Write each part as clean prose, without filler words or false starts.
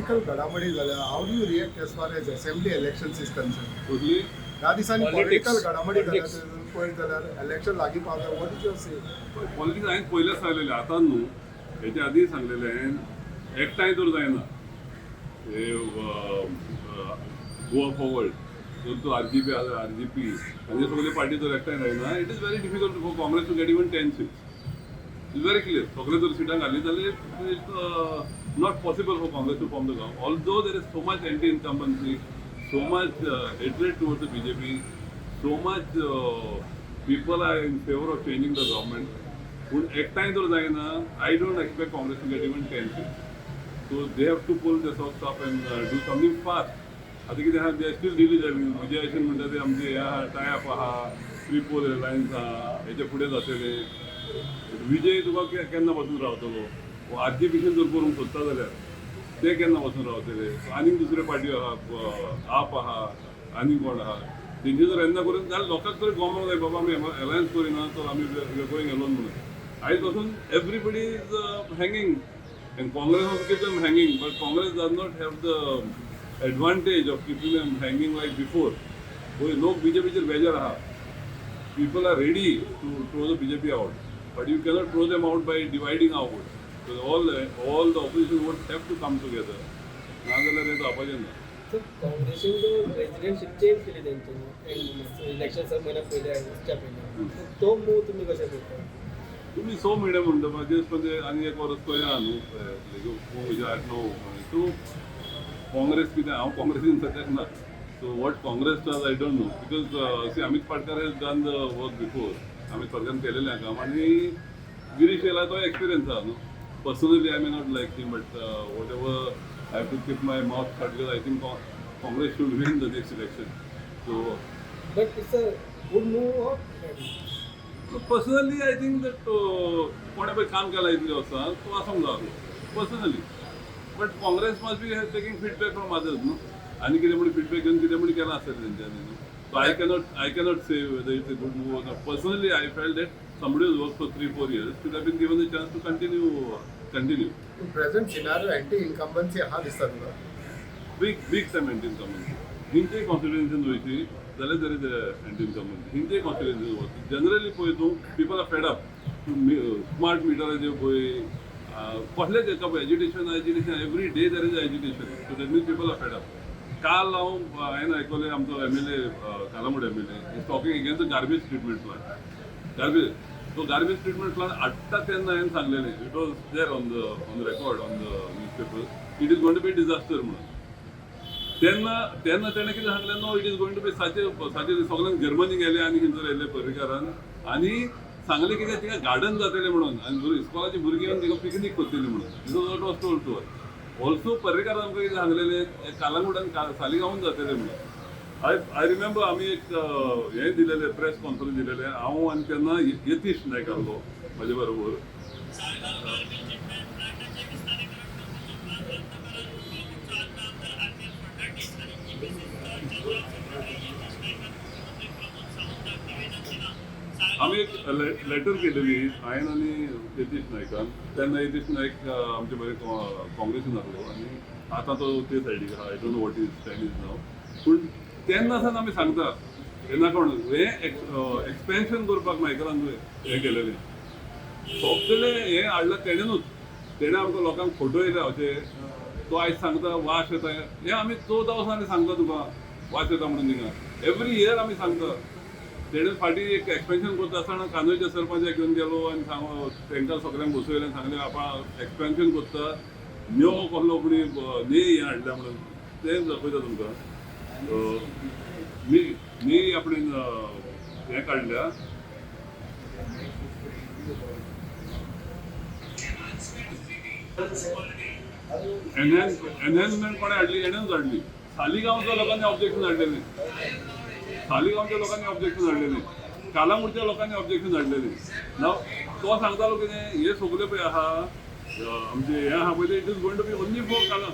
Political घडामोडी झाल्या. How do you react as far as assembly elections is concern? कुठली ह्या दिसांनी Politics. पॉलिटिकल घडामोडी झाल्या. Politics. पळयत जाल्यार इलेक्शन लागीं पावता. वॉट इज युअर से? पॉलिटिक्स हांवें पयलेंच सांगलेलें आतां न्हू हेच्या आदीं सांगलेलें एकठांय तर जायना हे गोवा फॉरवर्ड जर तो RGP RGP आनी सगळे पार्टी जर एकठांय जायना it is very difficult for Congress to get even 10 seats. Is very clear. सगळे जर सिटां घाली जाल्यार it's not possible for Congress to form the government. Although there is so much anti incumbency, so much hatred towards the BJP, so much people are in favor of changing the government. पूण एकठांय जर जायना I don't expect Congress to get even 10 seats. So they have to pull their socks up and do something fast. आता कितें आहा they are still delivering. विजयाशन म्हणटा ते आमचे हे आहा टायअप आहा, ट्रिपल एअरलायन्स आहा, हेचे फुडें जातले. विजय तुका केन्ना पासून रावतलो? RGPशन जर करूंक सोदता जाल्यार ते केन्ना वचून रावतले. आनीक दुसरे पार्टी आहा, आप आहा, आनी कोण आहा, तेंचे जर येन्ना करून जाल्यार लोकांक तरी गमोंक जाय बाबा आमी अलायन्स करिना तर आमी गोईंग एलोन म्हणून. आयज पासून everybody is hanging and Congress of keep them hanging but Congress does not have the advantage of keeping them hanging like before. पळय लोक BJPचेर बेजार आहा. People are ready to throw the BJP out but you cannot throw them out by dividing out. So all the opposition would have to come together. नाजाल्यार हें जावपाचें ना. सो काँग्रेसीन जो प्रेसिडेंटशीप चेंज केली तेंच्यांनी इलेक्शन महिन्या पयले वचच्या पयलीं तो मूव तुमी कशें करता? तुमी सो मिडियम म्हणटा म्हाजे म्हणजे आनी एक वर्स पयलें आहा न्हू नो सो काँग्रेस कितें हांव काँग्रेसीन सद्याक ना. So what Congress does I don't know because see Amit Patkar has done the work before. Amit पाटकारान केलेलें काम आनी गिरीश येयला तो एक्सपिरियन्स आहा न्हू. Personally, I may not like him, but whatever, I have to keep my mouth shut because I think Congress should win the next election. So, But it's a good move or bad? personally, I think that कोणे पळय काम केला इतले वर्सां तो आसूंक जाय personally. But Congress must be taking feedback from others, न्हू. आनी कितें म्हण feedback घेवन कितें म्हण केलां आसतलें तेंच्यांनी न्हू. So I cannot say whether it's a good move or not. Personally, I felt that somebody who's worked for 3-4 years should have been given the chance to continue. Present scenario anti incumbency आहा दिसता तुका? Big time anti-incumbency. हिंचे कॉन्स्टिट्युएन्सीन वयची जाल्यार there is a anti-incumbency. हिंचे कॉन्स्टिट्युएन्सीन वच. Generally पळय तूं people are fed up. Smart मिटराचेर पळय कसलेच हेका पळय agitation every day there is agitation. So that means people are fed up. काल हांवें आयकलें आमचो MLA कालामूड MLA is talking against the garbage treatment plant. Garbage treatment plant हाडटा तेन्ना हांवें सांगलेलें it was there on the record on the newspaper it is going to be disaster म्हणून. तेन्ना तेणें कितें सांगलें no it is going to B साचे सगळ्यांक जर्मनी गेले आनी थंयसर येयले पर्रीकारान आनी सांगलें कितें थिंगा गार्डन जातलें म्हणून आनी इस्कॉलाची भुरगीं येवन थिंगा पिकनीक करतलीं म्हणून. This was what was told to us. Also Parrikar आमकां कितें सांगलेलें कालांगूट आनी सालिगांवान जातलें म्हणून. आय रिमेंबर आमी एक हें दिलेलें प्रेस कॉन्फरन्स दिलेलें हांव आनी तेन्ना यतीश नायक आसलो म्हाजे बरोबर. आमी एक लेटर केलेली हांवें आनी यतीश नायकान. तेन्ना यतीश नायक आमचे बरे काँग्रेसीन आसलो आनी आतां तो ते सायडीक आहा. आय don't know what is stand is नाव. पूण तेन्ना सावन आमी सांगता तेन्ना कोण हें एक्सपेन्शन करपाक मायकलान हें केलेलें सगळें हें हाडलां तेणेनूच. तेणें आमकां लोकांक फोटो येयले अशे तो आयज सांगता वास येता हें आमी 14 वर्सांनी सांगता तुका वास येता म्हणून थिंगा एवरी इयर आमी सांगता. तेणें फाटीं एक एक्सपेन्शन करता आसतना कांदोळच्या सरपंचाक घेवन गेलो आनी तांकां सगळ्यांक बसयलें आनी सांगलें आपण एक्सपेन्शन करता न्यो कसलो कोणी न्ही हें हाडल्या म्हणून तें दाखयता तुमकां. मी आपण हें काडल्या एनहॅन्समेंट कोणें हाडली हेणेंच हाडली. सालिगांवच्या लोकांनी ऑब्जेक्शन हाडलेलें. सालिगांवच्या लोकांनी ऑब्जेक्शन हाडलेलें. कालांगूटच्या लोकांनी ऑब्जेक्शन हाडलेलें. नाव तो सांगतालो कितें हे सगळे पळय आहा आमचे हें आहा पळय it is going to be only for कालां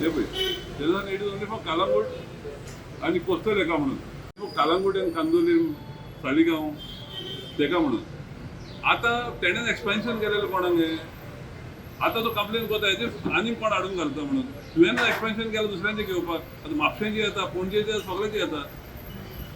हे पळय तेन्ना it is only for Calangute आनी कोस्टल हेका म्हणून कालांगूट एंड कांदोलीम सालिगांव तेका म्हणून. आतां तेणेन एक्सपेन्शन केलेलें कोणाक हें आता तो कंप्लेन करता हेजे आनी कोण हाडून घालता म्हणून तुवें एक्सपेन्शन केलं दुसऱ्यांचे घेवपाक आतां म्हापशेंचे येता पणजेचे सगळ्याचे येता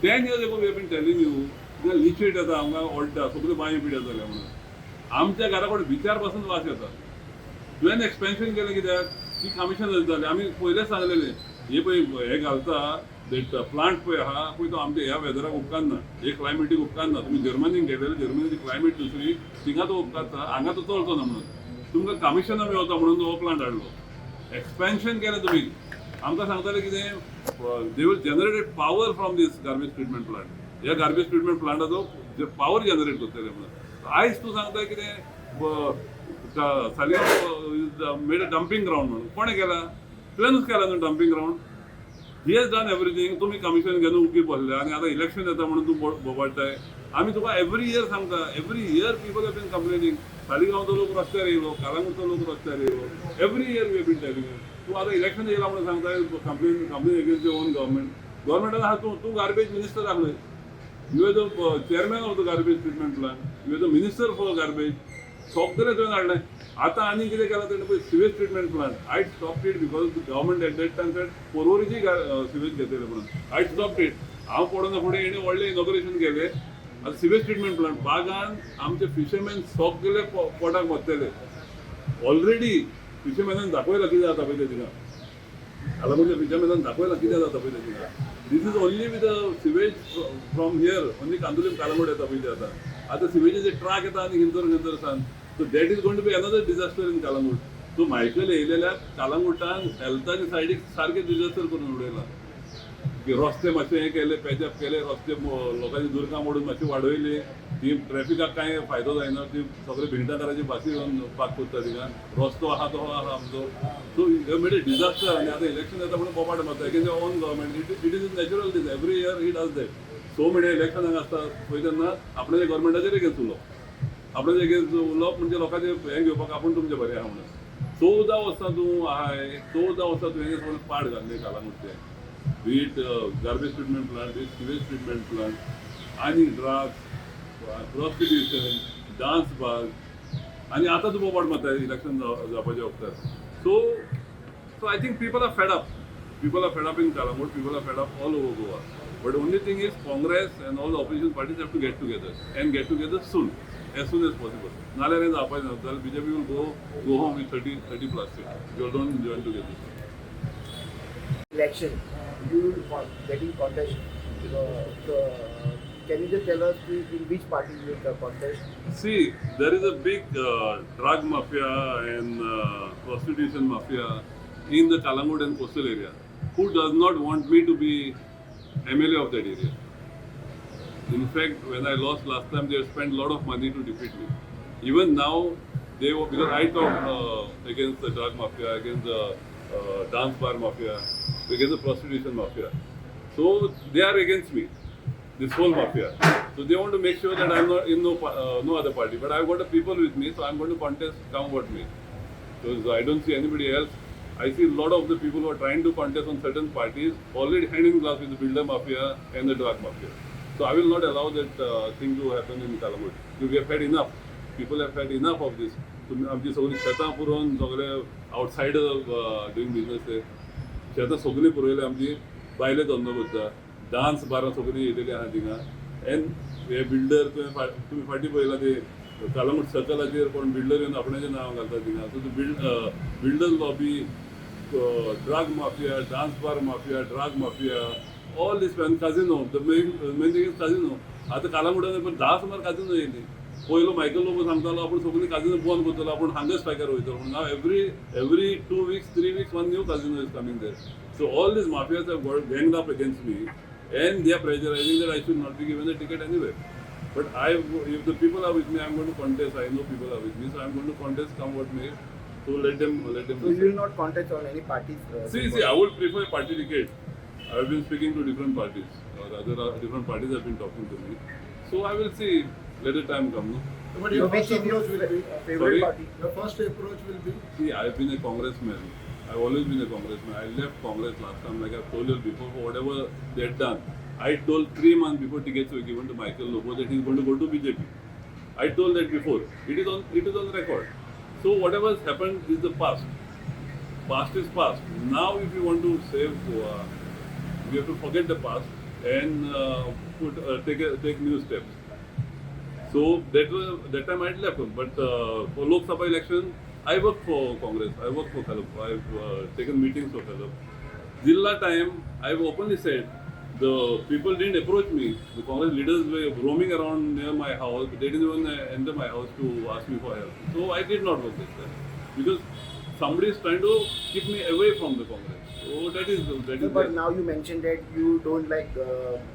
10 years ago we have been telling you लिचीट येता आमकां ओडटा सगळ्यो बांयो पिड्या जाल्या म्हणून आमच्या घरा कडेन भितर पासून वास येता तुवें एक्सपेन्शन केलें कित्याक ती कमिशन जाली आमी पयलेंच सांगलेलें हे पळय हे घालता देट प्लांट पळय आहा पळय तो आमच्या ह्या वेदराक उपकारना हे क्लायमेटीक उपकारना तुमी जर्मनीक गेलेले जर्मनीची क्लायमेट दुसरी थिंगा तो उपकारता हांगा तो चलचो ना म्हणून तुमकां कमिशना मेळटा म्हणून हो प्लांट हाडलो एक्सपेन्शन केलें तुमी आमकां सांगताले कितें they will generated power from this garbage treatment plant ह्या गार्बेज ट्रिटमेंट प्लांटाचो पावर जनरेट करतले म्हणून आयज तूं सांगता कितें Saligao made a dumping ground म्हणून कोणें केला तुवेंच केला न्हू dumping ground he has done everything तुम्ही कमिशन घेवन उगी बसले आनी आतां इलेक्शन येता म्हणून तूं बोबाडटाय आमी तुका एवरी इयर सांगता every year people have been complaining सालिगांवचो लोक रस्त्यार येयलो कालांगूटचो लोक रस्त्यार येयलो every year we have been telling तूं आतां इलेक्शन येयला म्हणून सांगता कंप्लेन एगेन्स्ट ओन गव्हर्मेंटान आहा तूं गार्बेज मिनिस्टर आहलोय you are the chairman of the garbage treatment plant you are the minister for garbage सगळें तुवें हाडलें आतां आनी कितें केलां तेणें पळय sewage treatment plant I stop it because government at that time said पोरवोरीची सिवेज घेतले म्हणून आय स्टॉप इट हांव पडोना फुडें हेणें व्हडलें इनॉग्रेशन केलें आतां सिवेज ट्रिटमेंट प्लांट बागान आमचे फिशरमॅन सगळे पोटाक मरतले ऑलरेडी फिशरमॅनान दाखयलां कितें जाता पळय तें थिंगा कालांगूटच्या फिशरमॅनान दाखयलां कितें जाता पळय तें थिंगा this is only with sewage from here only Candolim Calangute येता पळय तें आतां सिवेजीचे ट्राक येता आनी खंयसर सान so that is going to be another disaster in Calangute so Michael येयलेल्या कालांगुटान हेल्थाच्या सायडीक सारकें डिजास्टर करून उडयला की रस्ते मातशे हें केले पॅचअप केले रस्ते लोकांची दुरकां मोडून मातशी वाडयली ती ट्रॅफिकाक कांय फायदो जायना ती सगळे भिंटाकाराची बासी येवन पाक करता थिंगा रस्तो आहा तो आहा आमचो सो म्हणजे डिजास्टर आनी आतां इलेक्शन येता म्हणून बोबाड मारता against own government it is natural this every year he does that so many इलेक्शनाक आसता पळय तेन्ना आपणाच्या गव्हर्मेंटाचेर एगेन्स्ट उलोवप आपणाचे एगेन्स्ट उलोवप म्हणजे लोकांचे हें घेवपाक आपूण तुमचे बरें आहा म्हणून 14 वर्सां तूं आहाय 14 वर्सां तुवें सगळें पाड घाल्लें कालांगूटचें be it garbage treatment plant be it sewage treatment plant आनी ड्रग्स प्रॉस्टिट्यूशन डान्स बार आनी आतां तूं बोबाड मारता इलेक्शन जावपाच्या वखदार so I think people are fed up in Kalankut, people are fed up all over Goa. But the only thing is Congress and all the opposition parties have to get together and get together soon as possible. Nalar is opposition. BJP will go home with 30 plus seats. You don't join together. Election, you will getting contest. Can you just tell us in which party you will contest? See, there is a big drug mafia and prostitution mafia in the Kalangut and coastal area. Who does not want me to be MLA of that area? In fact, when I lost last time, they spent a lot of money to defeat me. Even now, they were, because I talked against the drug mafia, against the dance bar mafia, against the prostitution mafia. So they are against me, this whole mafia. So they want to make sure that I'm not in no other party. But I've got the people with me, so I'm going to contest, come what may. Because I don't see anybody else. I see a lot of the people who are trying to contest on certain parties already hand in glass with the builder mafia and the drug mafia. So I will not allow that thing to happen in Kalangut. We have had enough. People have had enough of this. आमची सगळी शेतां पुरोवन सगळे outside doing business ते शेतां सगळीं पुरयले आमची बायले धंदो करता डान्स बारां सगळीं येयलेली आहा थिंगा एन हे बिल्डर तुमी फाटीं पळयलां ते कालांगूट सर्कलाचेर कोण बिल्डर येवन आपणाचें नांव घालता थिंगा so builder lobby drug mafia, dance bar mafia, drug mafia, all this and casino. The main thing is casino. आता कालांगुटान पण 10 सुमार काजिनो येयली पयलो मायकल लोबो सांगतालो आपण सगळी काजिनो बंद करतलो आपण हांगा स्ट्रायकार वयतलो म्हणून नाव every 2 weeks 3 weeks one new casino is coming there. So all these mafias have got ganged up against me and they are pressurizing that I should not be given a ticket anywhere. But if the people are with me, I'm going to contest. I know people are with me, so I'm going to contest come what may. So let them. So you will not contest on any parties? See, I would prefer a party ticket. I have been speaking to different parties. Different parties have been talking to me. So I will see. Let the time come. No? But your which first is your approach will be. favorite Sorry? party? Your first approach will be. See, I have been a congressman. I've always been a congressman. I left Congress last time, like I've told you before, for whatever they had done. I told 3 months before tickets were given to Michael Lobo that he's going to go to BJP. I told that before. It is on record. So whatever has happened is the past. Past is past. Now if you want to save Goa, we have to forget the past and take new steps. So that time I had left. But for Lok Sabha election, I worked for Congress. I worked for Khalaf. I've taken meetings for Khalaf. Zilla time, I've openly said, the people didn't approach me. The Congress leaders were roaming around near my house. They didn't even enter my house to ask me for help. So I did not work this time because somebody is trying to keep me away from the Congress. So that is So, there. but now you mentioned that you don't like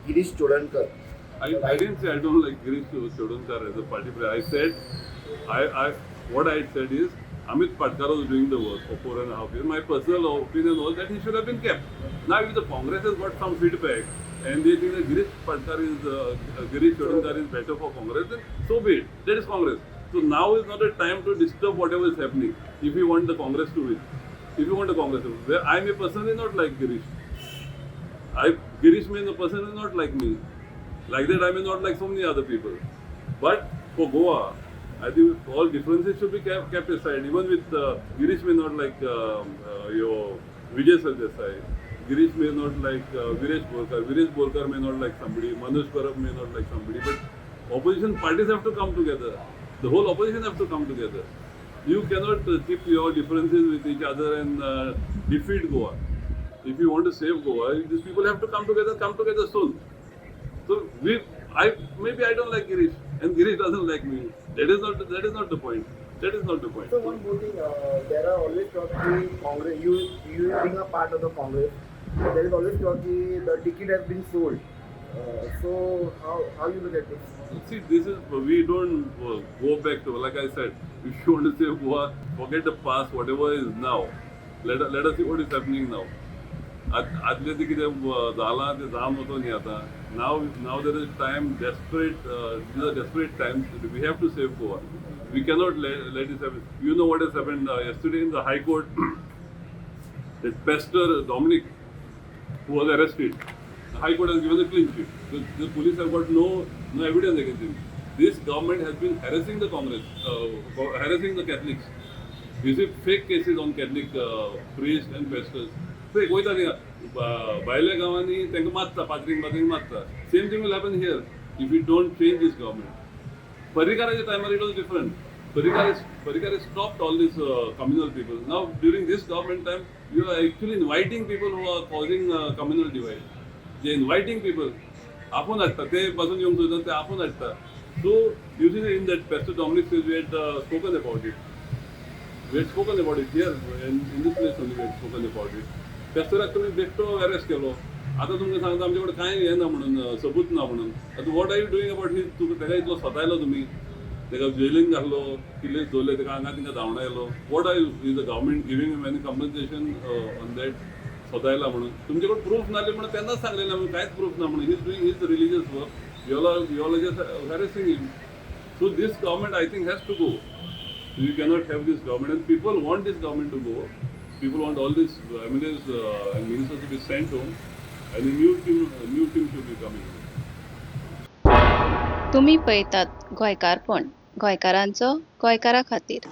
Girish Chodankar. I didn't say I don't like Girish Chodankar as a party player. I said, what I said is, Amit Patkar was doing the work for 4.5 years. My personal opinion was that he should have been kept. Now, if the Congress has got some feedback and they think that Girish Chodankar is better for Congress, then so be it. That is Congress. So now is not a time to disturb whatever is happening. If you want the Congress to win, if you want the Congress to win, I may personally not like Girish. Girish may personally not like me. Like that, I may not like so many other people. But for Goa, I think all differences should be kept aside. Even with Girish may not like your Vijay Sardesai. Girish may not like Viresh Borkar. Viresh Borkar may not like somebody. Manoj Parab may not like somebody. But opposition parties have to come together. The whole opposition have to come together. You cannot keep your differences with each other and defeat Goa. If you want to save Goa, these people have to come together soon. So maybe I don't like Girish, and Girish doesn't like me. That is not the point. That is not the point. So one more thing, there are always talk that Congress, you being a part of the Congress, so there is always talk that the ticket has been sold. So how you look at this? See, we don't go back to, like I said, if you want to save Goa, forget the past, whatever is now. Let us see what is happening now. आदले ते कितें जाला ते जाम वचो न्ही आतां. Now there is time, these are desperate times. We have to save Goa. We cannot let this happen. You know what has happened yesterday in the High Court. That Pastor Dominic, who was arrested, the High Court has given a clean sheet. The police have got no evidence against him. This government has been harassing the Congress, harassing the Catholics. You see fake cases on Catholic priests and pastors. Fake. वयता थिंगा भायल्या गांवांनी तांकां मारता, पात्रींक मारता. Same thing will happen here if we don't change this government. Parrikara's time it was different. Parrikar stopped all these communal people. Now during this government time, you are actually inviting people who are causing communal divide. They are inviting people. आपण हाडटा ते पासून येवंक सोदतात ते आपण हाडटा. So you see in that Pastor Dominic says we had spoken about it. We had spoken about it here in this place only we had spoken about it. पेस्तराक तुमी बेश्टो अरेस्ट केलो. आतां तुमकां सांगता आमचे कडेन कांय हें ना म्हणून सबूत ना म्हणून. आतां what are you doing about he तेका इतलो सतायलो तुमी. तेका जेलीन घातलो, किल्ले दवरले, तेका हांगा तिंगा धांवडायलो. What are is the government giving him any compensation on that सतायला म्हणून. तुमचे कडेन प्रूफ नासले म्हणून तेन्नाच सांगलेलें आमी कांयच प्रूफ ना म्हणून. He is doing his religious work. You all just harassing him. So this government I think has to go. We cannot have this government and people want this government to go. People want all these MLAs and ministers to be sent home and a new team should be coming. तुम्ही पळयतात गोंयकारपण, गोंयकारांचो गोंयकारा खातीर.